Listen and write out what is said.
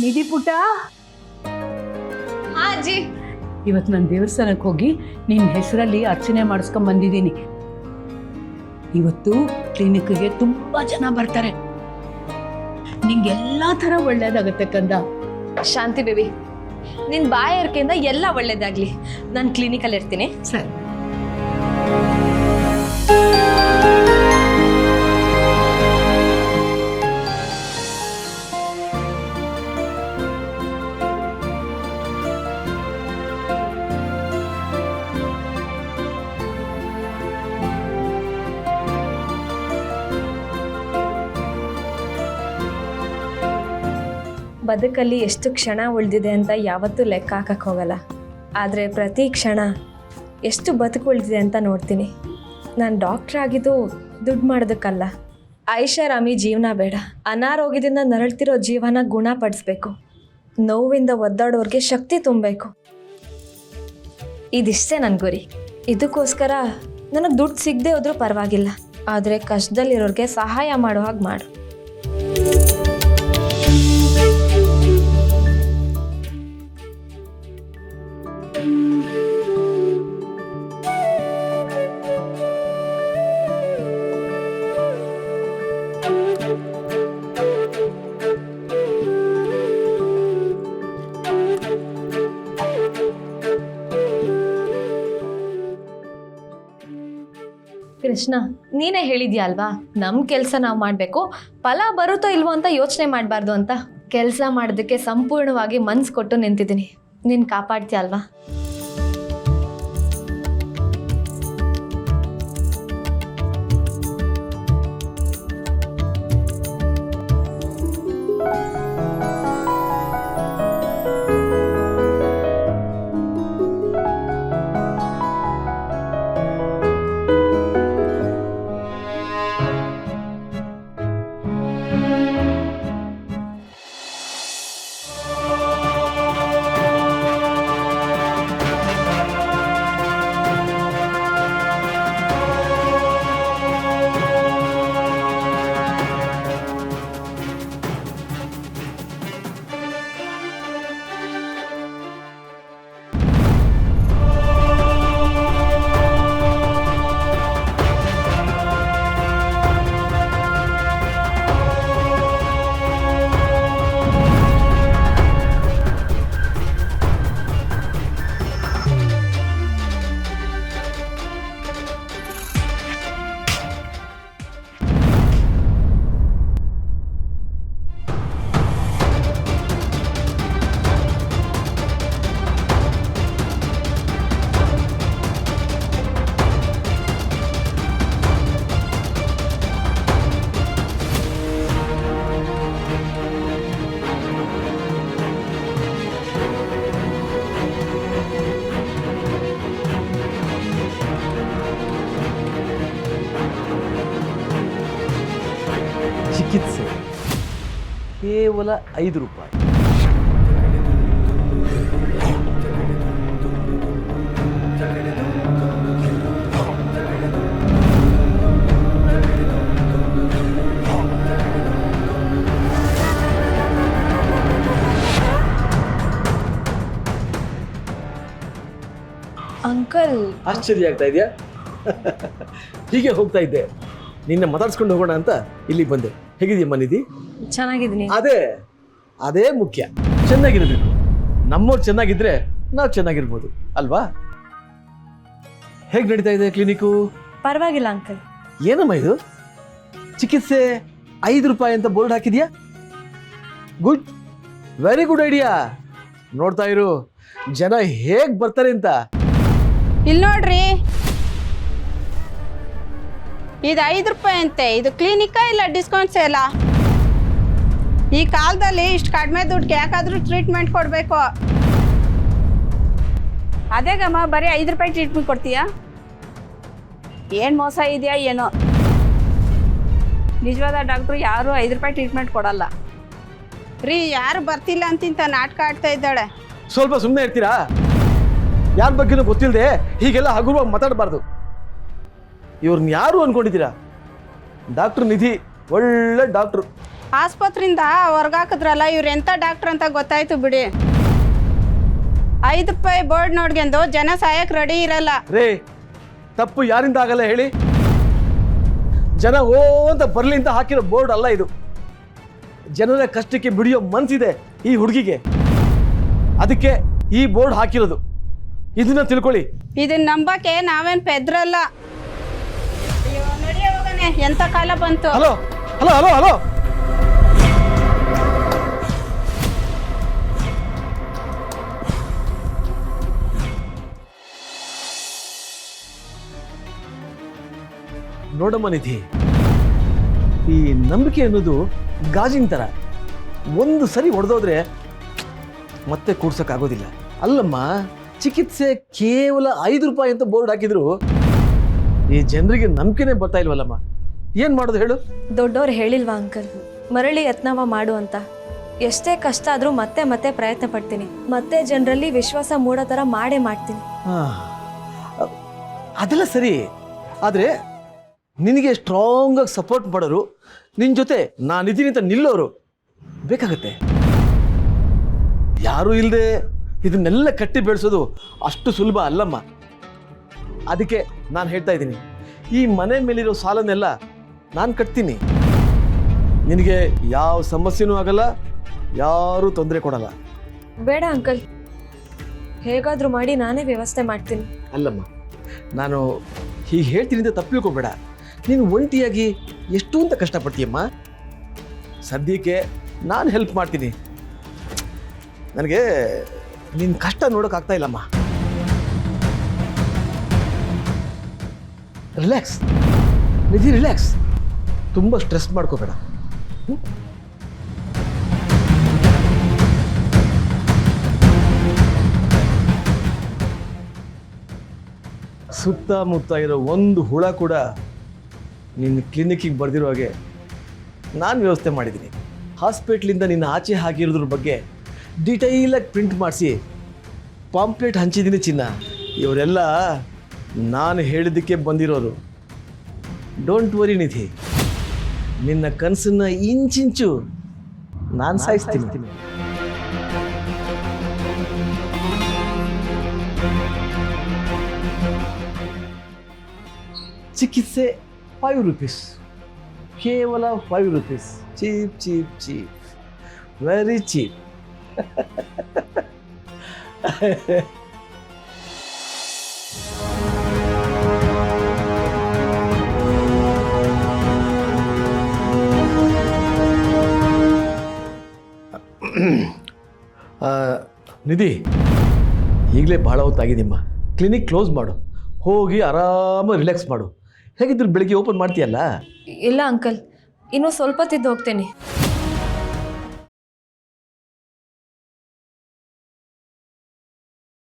ನಿಧಿ ಪುಟ, ಹಾ ಅಜ್ಜಿ. ಇವತ್ತು ನಾನು ದೇವಸ್ಥಾನಕ್ಕೆ ಹೋಗಿ ನಿನ್ನ ಹೆಸರಲ್ಲಿ ಅರ್ಚನೆ ಮಾಡಿಸ್ಕೊಂಡ್ ಬಂದಿದ್ದೀನಿ. ಇವತ್ತು ಕ್ಲಿನಿಕ್ಗೆ ತುಂಬಾ ಜನ ಬರ್ತಾರೆ. ನಿಂಗೆಲ್ಲಾ ಥರ ಒಳ್ಳೇದಾಗತ್ತೆ ಕಂದ. ಶಾಂತಿ ಬೇಬಿ, ನಿನ್ ಬಾಯರ್ಕೆಯಿಂದ ಎಲ್ಲ ಒಳ್ಳೇದಾಗ್ಲಿ. ನಾನು ಕ್ಲಿನಿಕಲ್ಲಿ ಇರ್ತೀನಿ. ಸರಿ. ಬದುಕಲ್ಲಿ ಎಷ್ಟು ಕ್ಷಣ ಉಳಿದಿದೆ ಅಂತ ಯಾವತ್ತೂ ಲೆಕ್ಕ ಹಾಕಕ್ಕೆ ಹೋಗಲ್ಲ. ಆದರೆ ಪ್ರತಿ ಕ್ಷಣ ಎಷ್ಟು ಬದುಕು ಉಳಿದಿದೆ ಅಂತ ನೋಡ್ತೀನಿ. ನಾನು ಡಾಕ್ಟ್ರ್ ಆಗಿದ್ದು ದುಡ್ಡು ಮಾಡೋದಕ್ಕಲ್ಲ. ಐಷಾರಾಮಿ ಜೀವನ ಬೇಡ. ಅನಾರೋಗ್ಯದಿಂದ ನರಳ್ತಿರೋ ಜೀವನ ಗುಣಪಡಿಸ್ಬೇಕು. ನೋವಿಂದ ಒದ್ದಾಡೋರಿಗೆ ಶಕ್ತಿ ತುಂಬಬೇಕು. ಇದಿಷ್ಟೇ ನನ್ನ ಗುರಿ. ಇದಕ್ಕೋಸ್ಕರ ನನಗೆ ದುಡ್ಡು ಸಿಗದೆ ಹೋದ್ರೂ ಪರವಾಗಿಲ್ಲ, ಆದರೆ ಕಷ್ಟದಲ್ಲಿರೋರಿಗೆ ಸಹಾಯ ಮಾಡೋ ಹಾಗೆ ಮಾಡು. ಕೃಷ್ಣ, ನೀನೇ ಹೇಳಿದ್ಯಾ ಅಲ್ವಾ, ನಮ್ಮ ಕೆಲಸ ನಾವು ಮಾಡಬೇಕು, ಫಲ ಬರುತ್ತೋ ಇಲ್ವೋ ಅಂತ ಯೋಚನೆ ಮಾಡಬಾರ್ದು ಅಂತ. ಕೆಲಸ ಮಾಡೋದಕ್ಕೆ ಸಂಪೂರ್ಣವಾಗಿ ಮನ್ಸು ಕೊಟ್ಟು ನಿಂತಿದ್ದೀನಿ. ನೀನು ಕಾಪಾಡ್ತೀಯ ಅಲ್ವಾ? ಚಿಕಿತ್ಸೆ ಕೇವಲ 5 ರೂಪಾಯಿ. ಅಂಕಲ್, ಆಶ್ಚರ್ಯ ಆಗ್ತಾ ಇದೆಯಾ? ಹೀಗೆ ಹೋಗ್ತಾ ಇದ್ದೆ, ನಿನ್ನ ಮಾತಾಡ್ಸ್ಕೊಂಡು ಹೋಗೋಣ ಅಂತ ಇಲ್ಲಿಗೆ ಬಂದೆ. ಹೇಗಿದೆಯಮ್ಮ ನಿಧಿ? ಚೆನ್ನಾಗಿದ್ದೀನಿ. ಅದೇ ಮುಖ್ಯ. ಚೆನ್ನಾಗಿರಬೇಕು. ನಮ್ಮವ್ರು ಚೆನ್ನಾಗಿದ್ರೆ ನಾವು ಚೆನ್ನಾಗಿರ್ಬೋದು ಅಲ್ವಾ? ಹೇಗೆ ನಡೀತಾ ಇದೆ ಕ್ಲಿನಿಕ್ಕು? ಪರವಾಗಿಲ್ಲ ಅಂಕಲ್. ಏನಮ್ಮ ಇದು ಚಿಕಿತ್ಸೆ 5 ರೂಪಾಯಿ ಅಂತ ಬೋರ್ಡ್ ಹಾಕಿದ್ಯಾ? Good, very good idea. ನೋಡ್ತಾ ಇರು ಜನ ಹೇಗ್ ಬರ್ತಾರೆ ಅಂತ. ಇಲ್ಲಿ ನೋಡ್ರಿ, ಇದು 5 ರೂಪಾಯಿ ಅಂತೆ. ಇದು ಕ್ಲಿನಿಕಾ ಇಲ್ಲ ಡಿಸ್ಕೌಂಟ್ಸ್ ಎಲ್ಲ? ಈ ಕಾಲದಲ್ಲಿ ಇಷ್ಟು ಕಡಿಮೆ ದುಡ್ಡಿಗೆ ಯಾಕಾದ್ರೂ ಟ್ರೀಟ್ಮೆಂಟ್ ಕೊಡಬೇಕು? ಅದೇಗಮ್ಮ, ಬರೀ 5 ರೂಪಾಯಿ ಟ್ರೀಟ್ಮೆಂಟ್ ಕೊಡ್ತೀಯಾ? ಏನು ಮೋಸ ಇದೆಯಾ ಏನೋ. ನಿಜವಾದ ಡಾಕ್ಟ್ರು ಯಾರು 5 ರೂಪಾಯಿ ಟ್ರೀಟ್ಮೆಂಟ್ ಕೊಡಲ್ಲ ರೀ. ಯಾರು ಬರ್ತಿಲ್ಲ ಅಂತಿಂತ ನಾಟಕ ಆಡ್ತಾ ಇದ್ದಾಳೆ. ಸ್ವಲ್ಪ ಸುಮ್ಮನೆ ಇರ್ತೀರಾ? ಯಾರ ಬಗ್ಗೆನೂ ಗೊತ್ತಿಲ್ಲದೆ ಹೀಗೆಲ್ಲ ಹಗುರವಾಗಿ ಮಾತಾಡಬಾರ್ದು. ಇವ್ರನ್ನ ಯಾರು ಅನ್ಕೊಂಡಿದ್ದೀರಾ? ಡಾಕ್ಟರ್ ನಿಧಿ ಒಳ್ಳೆ ಡಾಕ್ಟ್ರು. ಆಸ್ಪತ್ರೆಯಿಂದ ಹೊರ್ಗಾಕಿದ್ರಲ್ಲ ಇವ್ರು ಎಂಥ ಡಾಕ್ಟ್ರ್ ಅಂತ ಗೊತ್ತಾಯ್ತು ಬಿಡಿ. 5 ರೂಪಾಯಿ ಬೋರ್ಡ್ ನೋಡ್ಕೊಂಡು ಜನ ಸಾಯಕ್ಕೆ ರೆಡಿ ಇರಲ್ಲ. ರೇ, ತಪ್ಪು ಯಾರಿಂದ ಆಗಲ್ಲ ಹೇಳಿ? ಜನ ಓ ಅಂತ ಬರಲಿ ಅಂತ ಹಾಕಿರೋ ಬೋರ್ಡ್ ಅಲ್ಲ ಇದು. ಜನರ ಕಷ್ಟಕ್ಕೆ ಬಿಡಿಯೋ ಮನ್ಸಿದೆ ಈ ಹುಡುಗಿಗೆ, ಅದಕ್ಕೆ ಈ ಬೋರ್ಡ್ ಹಾಕಿರೋದು. ಇದನ್ನ ತಿಳ್ಕೊಳ್ಳಿ. ಇದನ್ನ ನಂಬಕ್ಕೆ ನಾವೇನು ಪೆದ್ರಲ್ಲ. ಅಯ್ಯೋ ನಡಿಯ ಹೋಗನೆ, ಎಂಥ ಕಾಲ ಬಂತು. ಹಲೋ ಹಲೋ ಹಲೋ ಹಲೋ, ನೋಡಮ್ಮ ನಿಧಿ, ಈ ನಂಬಿಕೆ ಅನ್ನೋದು ಗಾಜಿನ ಥರ. ಒಂದು ಸರಿ ಹೊಡೆದೋದ್ರೆ ಮತ್ತೆ ಕೂಡ್ಸೋಕ್ಕಾಗೋದಿಲ್ಲ. ಅಲ್ಲಮ್ಮ, ಚಿಕಿತ್ಸೆ ಕೇವಲ 5 ರೂಪಾಯಿ ಅಂತ ಬೋರ್ಡ್ ಹಾಕಿದ್ರು ಈ ಜನರಿಗೆ ನಂಬಿಕೆನೇ ಬರ್ತಾ ಇಲ್ವಲ್ಲಮ್ಮ. ಏನು ಮಾಡೋದು ಹೇಳು? ದೊಡ್ಡವ್ರು ಹೇಳಿಲ್ವಾ ಅಂಕಲ್, ಮರಳಿ ಯತ್ನವ ಮಾಡು ಅಂತ? ಎಷ್ಟೇ ಕಷ್ಟ ಆದರೂ ಮತ್ತೆ ಮತ್ತೆ ಪ್ರಯತ್ನ ಪಡ್ತೀನಿ. ಮತ್ತೆ ಜನರಲ್ಲಿ ವಿಶ್ವಾಸ ಮೂಡೋ ಥರ ಮಾಡೇ ಮಾಡ್ತೀನಿ. ಅದೆಲ್ಲ ಸರಿ, ಆದರೆ ನಿನಗೆ ಸ್ಟ್ರಾಂಗಾಗಿ ಸಪೋರ್ಟ್ ಮಾಡೋರು, ನಿನ್ನ ಜೊತೆ ನಾನಿದ್ದೀನಿ ಅಂತ ನಿಲ್ಲೋರು ಬೇಕಾಗತ್ತೆ. ಯಾರೂ ಇಲ್ಲದೆ ಇದನ್ನೆಲ್ಲ ಕಟ್ಟಿ ಬೆಳೆಸೋದು ಅಷ್ಟು ಸುಲಭ ಅಲ್ಲಮ್ಮ. ಅದಕ್ಕೆ ನಾನು ಹೇಳ್ತಾ ಇದ್ದೀನಿ, ಈ ಮನೆ ಮೇಲಿರೋ ಸಾಲನ್ನೆಲ್ಲ ನಾನು ಕಟ್ತೀನಿ. ನಿನಗೆ ಯಾವ ಸಮಸ್ಯೆನೂ ಆಗಲ್ಲ, ಯಾರೂ ತೊಂದರೆ ಕೊಡಲ್ಲ. ಬೇಡ ಅಂಕಲ್, ಹೇಗಾದರೂ ಮಾಡಿ ನಾನೇ ವ್ಯವಸ್ಥೆ ಮಾಡ್ತೀನಿ. ಅಲ್ಲಮ್ಮ, ನಾನು ಹೀಗೆ ಹೇಳ್ತೀನಿ ಅಂತ ತಪ್ಪು ತಿಳ್ಕೊಬೇಡ. ನೀನು ಒಂಟಿಯಾಗಿ ಎಷ್ಟು ಅಂತ ಕಷ್ಟಪಡ್ತೀಯಮ್ಮ. ಸದ್ಯಕ್ಕೆ ನಾನು ಹೆಲ್ಪ್ ಮಾಡ್ತೀನಿ. ನನಗೆ ನಿನ್ನ ಕಷ್ಟ ನೋಡೋಕ್ಕಾಗ್ತಾ ಇಲ್ಲಮ್ಮ. ರಿಲ್ಯಾಕ್ಸ್ ನಿಧಿ, ರಿಲ್ಯಾಕ್ಸ್. ತುಂಬ ಸ್ಟ್ರೆಸ್ ಮಾಡ್ಕೋಬೇಡ. ಸುತ್ತಮುತ್ತ ಇರೋ ಒಂದು ಹುಳ ಕೂಡ ನಿನ್ನ ಕ್ಲಿನಿಕ್ಕಿಗೆ ಬರ್ದಿರೋ ಹಾಗೆ ನಾನು ವ್ಯವಸ್ಥೆ ಮಾಡಿದ್ದೀನಿ. ಹಾಸ್ಪಿಟ್ಲಿಂದ ನಿನ್ನ ಆಚೆ ಹಾಕಿರೋದ್ರ ಬಗ್ಗೆ ಡೀಟೈಲಾಗಿ ಪ್ರಿಂಟ್ ಮಾಡಿಸಿ ಪಾಂಪ್ಲೆಟ್ ಹಂಚಿದ್ದೀನಿ ಚಿನ್ನ. ಇವರೆಲ್ಲ ನಾನು ಹೇಳಿದ್ದಕ್ಕೆ ಬಂದಿರೋರು. ಡೋಂಟ್ ವರಿ ನಿಧಿ, ನಿನ್ನ ಕನಸನ್ನು ಇಂಚಿಂಚು ನಾನು ಸಾಯಿಸ್ತೀನಿ. ಚಿಕಿತ್ಸೆ 5 ರೂಪೀಸ್, ಕೇವಲ 5 rupees. Cheap cheap cheap, very cheap. Nidhi, ಈಗಲೇ ಭಾಳ ಹೊತ್ತಾಗಿದೆಯಮ್ಮ. ಕ್ಲಿನಿಕ್ ಕ್ಲೋಸ್ ಮಾಡು, ಹೋಗಿ ಆರಾಮಾಗಿ ರಿಲ್ಯಾಕ್ಸ್ ಮಾಡು. ಹೇಗಿದ್ರು ಬೆಳಿಗ್ಗೆ ಓಪನ್ ಮಾಡ್ತೀಯಲ್ಲ? ಇಲ್ಲ ಅಂಕಲ್, ಇನ್ನೂ ಸ್ವಲ್ಪ ತಿದ್ದು ಹೋಗ್ತೇನೆ.